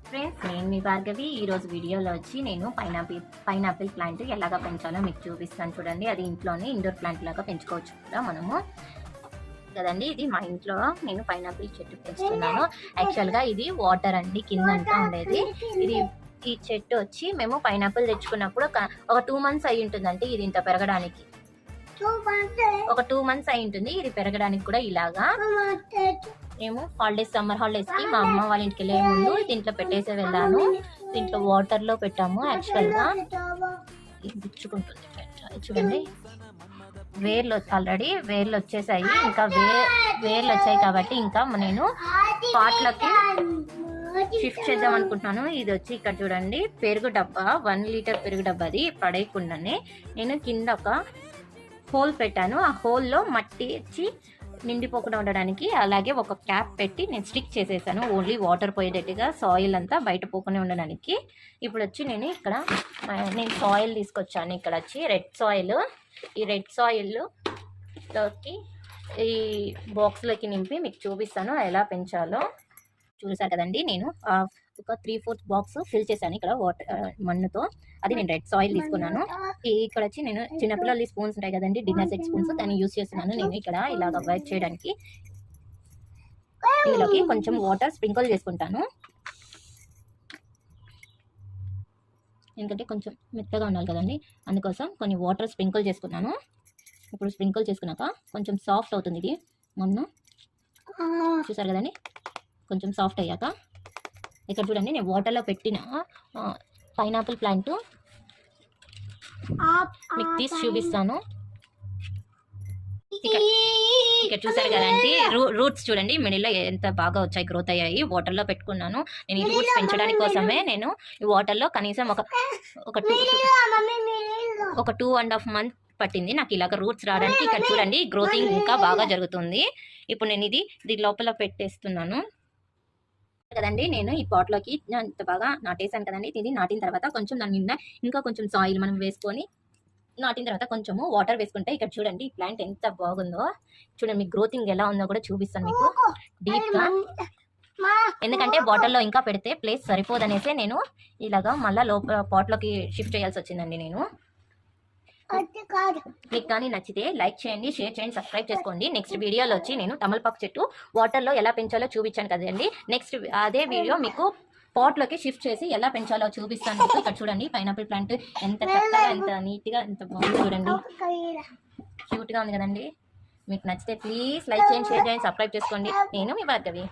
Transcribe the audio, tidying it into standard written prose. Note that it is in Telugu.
ఫ్రెండ్స్, నేను మీ భార్గవి. ఈరోజు వీడియోలో వచ్చి నేను పైనాపిల్ ప్లాంట్ ఎలాగా పెంచాలో మీకు చూపిస్తాను. చూడండి, అది ఇంట్లోనే ఇండోర్ ప్లాంట్ లాగా పెంచుకోవచ్చు కూడా మనము కదండి. ఇది మా ఇంట్లో నేను పైనాపిల్ చెట్టు పెంచుతున్నాను. యాక్చువల్గా ఇది వాటర్ అండి, కింద అంతా ఉండేది. ఈ చెట్టు వచ్చి మేము పైనాపిల్ తెచ్చుకున్నప్పుడు ఒక 2 months అయి ఉంటుందంటే ఇది ఇంత పెరగడానికి. ఒక 2 months అయి ఉంటుంది ఇది పెరగడానికి కూడా. ఇలాగా మేము సమ్మర్ హాలిడేస్ కి మా అమ్మ వాళ్ళ ఇంటికి వెళ్ళే ముందు దీంట్లో పెట్టేసి వెళ్ళాను. దీంట్లో వాటర్ లో పెట్టాము. యాక్చువల్ గా గుచ్చుకుంటుంది చూడండి. ఆల్రెడీ వేర్లు వచ్చేసాయి. ఇంకా వేర్లు వచ్చాయి కాబట్టి ఇంకా నేను పాట్లకి షిఫ్ట్ చేద్దాం అనుకుంటున్నాను. ఇది వచ్చి ఇక్కడ చూడండి, పెరుగు డబ్బా, 1 లీటర్ పెరుగు డబ్బా. అది పడేయకుండానే నేను కింద ఒక హోల్ పెట్టాను. ఆ హోల్లో మట్టి ఇచ్చి నిండిపోకుండా ఉండడానికి అలాగే ఒక క్యాప్ పెట్టి నేను స్టిక్ చేసేసాను. ఓన్లీ వాటర్ పోయేటట్టుగా, సాయిల్ అంతా బయట పోకుండా ఉండడానికి. ఇప్పుడు వచ్చి నేను సాయిల్ తీసుకొచ్చాను. ఇక్కడ వచ్చి రెడ్ సాయిల్. ఈ రెడ్ సాయిల్లోకి ఈ బాక్స్లోకి నింపి మీకు చూపిస్తాను ఎలా పెంచాలో. చూసారు కదండి, నేను ఒక 3/4 బాక్స్ ఫిల్ చేశాను ఇక్కడ మన్నుతో. అది నేను రెడ్ సాయిల్ తీసుకున్నాను. ఇక్కడ వచ్చి నేను చిన్నపిల్లల స్పూన్స్ ఉంటాయి కదండి, డిన్నర్ సెట్ స్పూన్స్, దాన్ని యూస్ చేస్తున్నాను. నేను ఇక్కడ ఇలాగ వైప్ చేయడానికి ఇందులోకి కొంచెం వాటర్ స్ప్రింకిల్ చేసుకుంటాను. ఎందుకంటే కొంచెం మెత్తగా ఉండాలి కదండి, అందుకోసం కొన్ని వాటర్ స్ప్రింకిల్ చేసుకున్నాను. ఇప్పుడు స్ప్రింకిల్ చేసుకున్నాక కొంచెం సాఫ్ట్ అవుతుంది ఇది మన్ను. చూసారు కదండి, కొంచెం సాఫ్ట్ అయ్యాక ఇక్కడ చూడండి, నేను వాటర్లో పెట్టిన పైనాపిల్ ప్లాంట్ మీకు తీసి చూపిస్తాను. ఇక్కడ చూసారు కదండి, రూట్స్ చూడండి మిడిల్లో ఎంత బాగా వచ్చాయి, గ్రోత్ అయ్యాయి. వాటర్లో పెట్టుకున్నాను. నేను ఈ రూట్స్ పెంచడానికి కోసమే నేను ఈ వాటర్లో కనీసం ఒక 2.5 months పట్టింది నాకు ఇలాగ రూట్స్ రావడానికి. ఇక్కడ చూడండి, గ్రోతింగ్ ఇంకా బాగా జరుగుతుంది. ఇప్పుడు నేను దీని లోపల పెట్టేస్తున్నాను కదండి. నేను ఈ పాట్లోకి ఇంత బాగా నాటేసాను కదండి. ఇది నాటిన తర్వాత కొంచెం దాని నిండా ఇంకా కొంచెం సాయిల్ మనం వేసుకొని నాటిన తర్వాత కొంచెము వాటర్ వేసుకుంటే ఇక్కడ చూడండి ఈ ప్లాంట్ ఎంత బాగుందో. చూడండి, మీకు గ్రోతింగ్ ఎలా ఉందో కూడా చూపిస్తాను మీకు డీప్గా. ఎందుకంటే బాటిల్లో ఇంకా పెడితే ప్లేస్ సరిపోదనేసే నేను ఇలాగా మళ్ళీ లోపల పాట్లోకి షిఫ్ట్ చేయాల్సి వచ్చిందండి. నేను మీకు కానీ నచ్చితే లైక్ చేయండి, షేర్ చేయండి, సబ్స్క్రైబ్ చేసుకోండి. నెక్స్ట్ వీడియోలో వచ్చి నేను తమలపాకు చెట్టు వాటర్లో ఎలా పెంచాలో చూపించాను కదండి. నెక్స్ట్ అదే వీడియో మీకు పాట్లోకి షిఫ్ట్ చేసి ఎలా పెంచాలో చూపిస్తాను. ఇక్కడ చూడండి, పైనాపిల్ ప్లాంట్ ఎంత చక్కగా, ఎంత నీట్గా, ఎంత బాగుంది చూడండి. క్యూట్గా ఉంది కదండి. మీకు నచ్చితే ప్లీజ్ లైక్ చేయండి, షేర్ చేయండి, సబ్స్క్రైబ్ చేసుకోండి. నేను మీ భార్గవి.